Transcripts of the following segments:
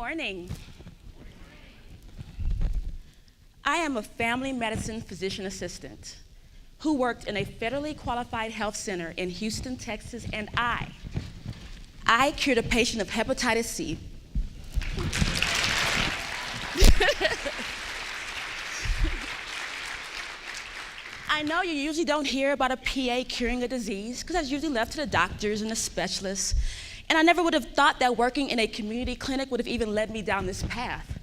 morning. I am a family medicine physician assistant who worked in a federally qualified health center in Houston, Texas, and I cured a patient of hepatitis C. I know you usually don't hear about a PA curing a disease because that's usually left to the doctors and the specialists. And I never would have thought that working in a community clinic would have even led me down this path.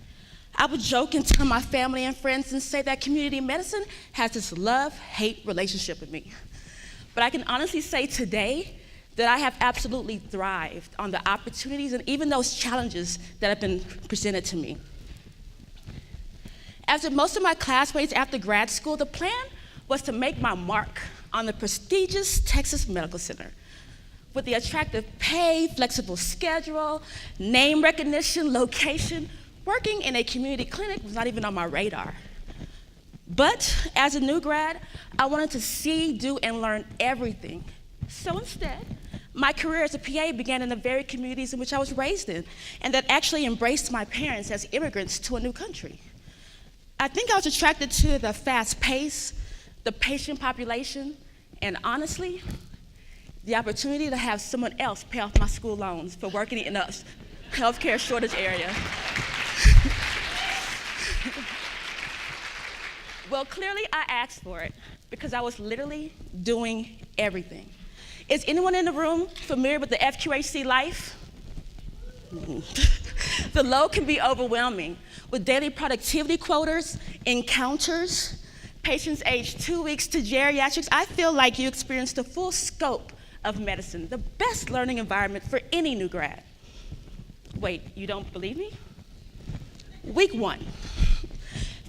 I would joke and tell my family and friends and say that community medicine has this love-hate relationship with me. But I can honestly say today that I have absolutely thrived on the opportunities and even those challenges that have been presented to me. As with most of my classmates after grad school, the plan was to make my mark on the prestigious Texas Medical Center. With the attractive pay, flexible schedule, name recognition, location, working in a community clinic was not even on my radar. But as a new grad, I wanted to see, do, and learn everything. So instead, my career as a PA began in the very communities in which I was raised in, and that actually embraced my parents as immigrants to a new country. I think I was attracted to the fast pace, the patient population, and honestly, the opportunity to have someone else pay off my school loans for working in a healthcare shortage area. Well, clearly I asked for it because I was literally doing everything. Is anyone in the room familiar with the FQHC life? The load can be overwhelming with daily productivity quotas, encounters, patients aged 2 weeks to geriatrics. I feel like you experienced the full scope of medicine, the best learning environment for any new grad. Wait, you don't believe me? Week 1,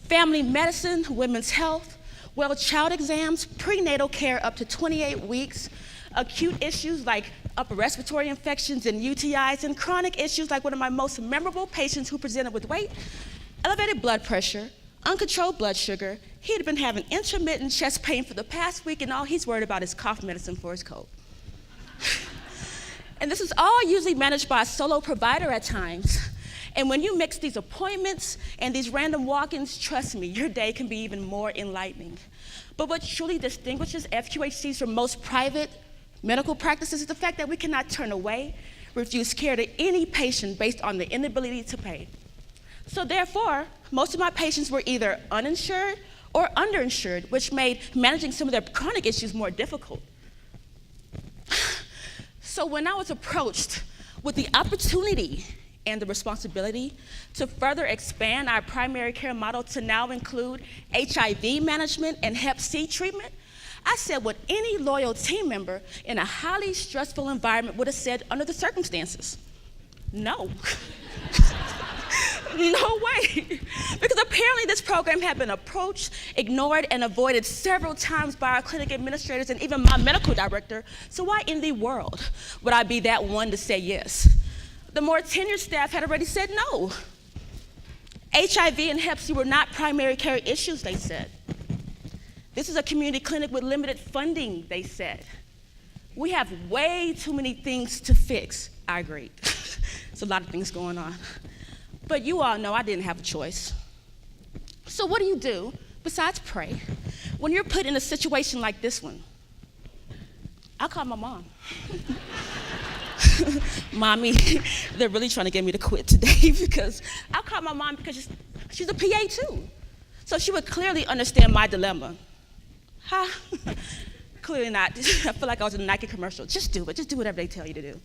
family medicine, women's health, well, child exams, prenatal care up to 28 weeks, acute issues like upper respiratory infections and UTIs, and chronic issues like one of my most memorable patients who presented with weight, elevated blood pressure, uncontrolled blood sugar. He had been having intermittent chest pain for the past week, and all he's worried about is cough medicine for his cold. And this is all usually managed by a solo provider at times. And when you mix these appointments and these random walk-ins, trust me, your day can be even more enlightening. But what truly distinguishes FQHCs from most private medical practices is the fact that we cannot turn away, refuse care to any patient based on the inability to pay. So therefore, most of my patients were either uninsured or underinsured, which made managing some of their chronic issues more difficult. So when I was approached with the opportunity and the responsibility to further expand our primary care model to now include HIV management and Hep C treatment, I said what any loyal team member in a highly stressful environment would have said under the circumstances. No. No way. Because apparently this program had been approached, ignored, and avoided several times by our clinic administrators and even my medical director. So why in the world would I be that one to say yes? The more tenured staff had already said no. HIV and Hep C were not primary care issues, they said. This is a community clinic with limited funding, they said. We have way too many things to fix. I agreed. There's a lot of things going on. But you all know I didn't have a choice. So what do you do besides pray when you're put in a situation like this one? I called my mom. Mommy, they're really trying to get me to quit today because I called my mom because she's a PA too. So she would clearly understand my dilemma. Clearly not. I feel like I was in a Nike commercial. Just do it. Just do whatever they tell you to do.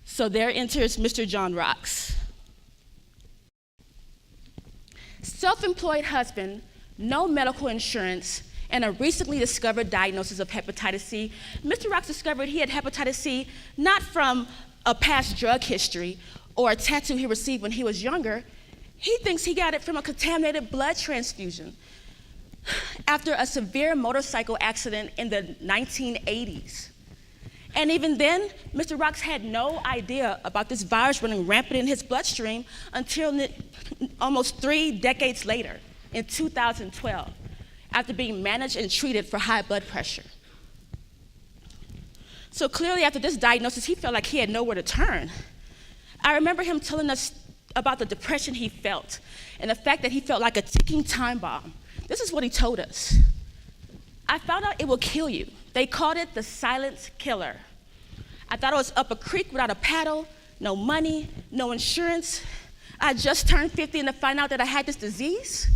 So there enters Mr. John Rocks. Self-employed husband, no medical insurance, and a recently discovered diagnosis of hepatitis C. Mr. Rocks discovered he had hepatitis C not from a past drug history or a tattoo he received when he was younger. He thinks he got it from a contaminated blood transfusion after a severe motorcycle accident in the 1980s. And even then, Mr. Rocks had no idea about this virus running rampant in his bloodstream until almost 3 decades later, in 2012, after being managed and treated for high blood pressure. So clearly after this diagnosis, he felt like he had nowhere to turn. I remember him telling us about the depression he felt and the fact that he felt like a ticking time bomb. This is what he told us. I found out it will kill you. They called it the silent killer. I thought I was up a creek without a paddle, no money, no insurance. I just turned 50 and to find out that I had this disease.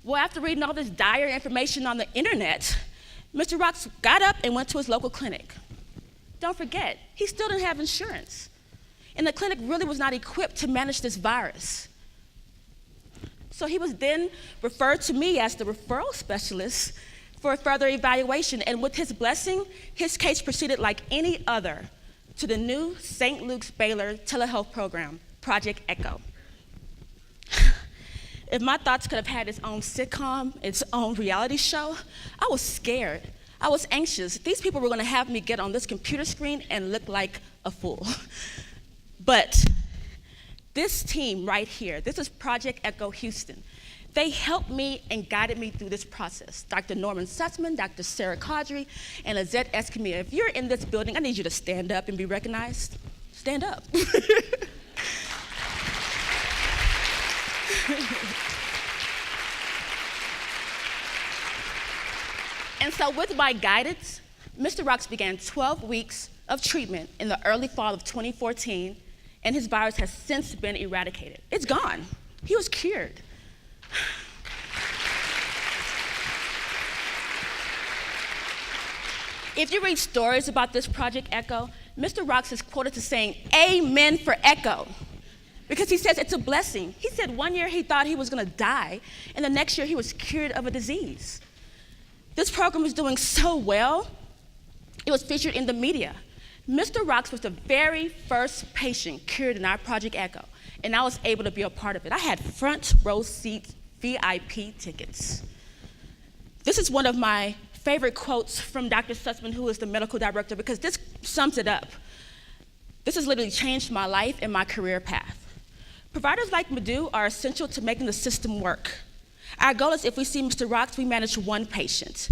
Well, after reading all this dire information on the internet, Mr. Rocks got up and went to his local clinic. Don't forget, he still didn't have insurance. And the clinic really was not equipped to manage this virus. So he was then referred to me as the referral specialist for further evaluation. And with his blessing, his case proceeded like any other to the new St. Luke's Baylor telehealth program, Project ECHO. If my thoughts could have had its own sitcom, its own reality show, I was scared. I was anxious. These people were going to have me get on this computer screen and look like a fool. But this team right here, this is Project ECHO Houston. They helped me and guided me through this process. Dr. Norman Sussman, Dr. Sarah Caudry, and Lizette Escamilla. If you're in this building, I need you to stand up and be recognized. Stand up. And so with my guidance, Mr. Rocks began 12 weeks of treatment in the early fall of 2014, and his virus has since been eradicated. It's gone. He was cured. If you read stories about this Project ECHO, Mr. Rocks is quoted as saying, "Amen for ECHO," because he says it's a blessing. He said one year he thought he was going to die, and the next year he was cured of a disease. This program is doing so well, it was featured in the media. Mr. Rocks was the very first patient cured in our Project ECHO, and I was able to be a part of it. I had front row seats, VIP tickets. This is one of my favorite quotes from Dr. Sussman, who is the medical director, because this sums it up. This has literally changed my life and my career path. Providers like Madu are essential to making the system work. Our goal is if we see Mr. Rocks, we manage one patient.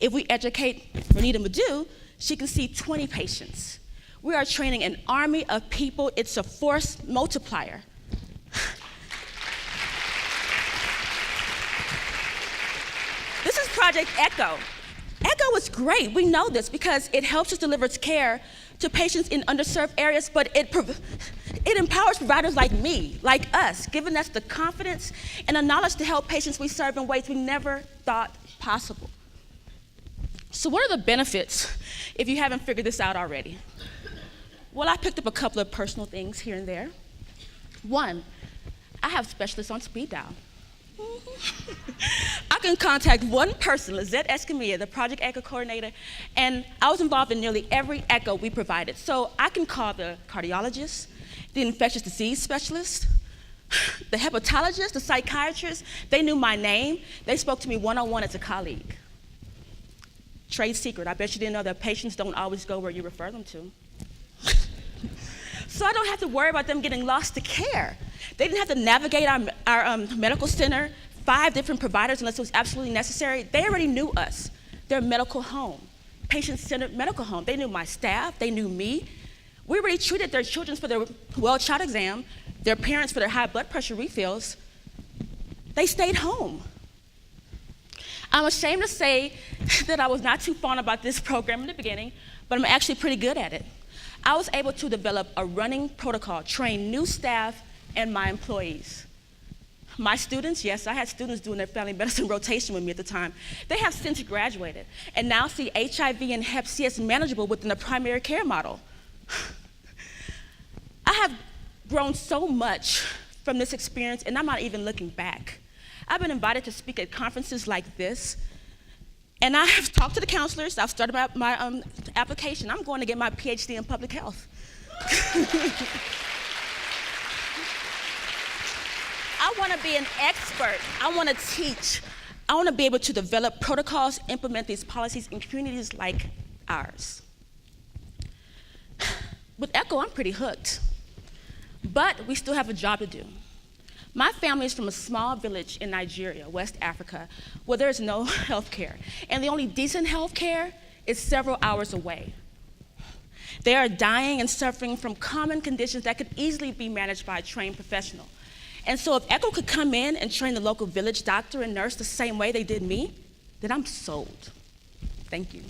If we educate Renita Madu, she can see 20 patients. We are training an army of people. It's a force multiplier. This is Project ECHO. ECHO is great. We know this because it helps us deliver care to patients in underserved areas, but it empowers providers like me, like us, giving us the confidence and the knowledge to help patients we serve in ways we never thought possible. So what are the benefits if you haven't figured this out already? Well, I picked up a couple of personal things here and there. One, I have specialists on speed dial. I can contact one person, Lizette Escamilla, the Project ECHO coordinator, and I was involved in nearly every ECHO we provided. So I can call the cardiologist, the infectious disease specialist, the hepatologist, the psychiatrist. They knew my name. They spoke to me one-on-one as a colleague. Trade secret, I bet you didn't know that patients don't always go where you refer them to. So I don't have to worry about them getting lost to care. They didn't have to navigate our medical center, 5 different providers unless it was absolutely necessary. They already knew us. Their medical home, patient-centered medical home. They knew my staff, they knew me. We already treated their children for their well-child exam, their parents for their high blood pressure refills. They stayed home. I'm ashamed to say that I was not too fond about this program in the beginning, but I'm actually pretty good at it. I was able to develop a running protocol, train new staff and my employees. My students, yes, I had students doing their family medicine rotation with me at the time. They have since graduated and now see HIV and Hep C as manageable within the primary care model. I have grown so much from this experience, and I'm not even looking back. I've been invited to speak at conferences like this, and I have talked to the counselors. I've started my application. I'm going to get my PhD in public health. I want to be an expert. I want to teach. I want to be able to develop protocols, implement these policies in communities like ours. With ECHO, I'm pretty hooked, but we still have a job to do. My family is from a small village in Nigeria, West Africa, where there's no health care, and the only decent health care is several hours away. They are dying and suffering from common conditions that could easily be managed by a trained professional. And so if ECHO could come in and train the local village doctor and nurse the same way they did me, then I'm sold. Thank you.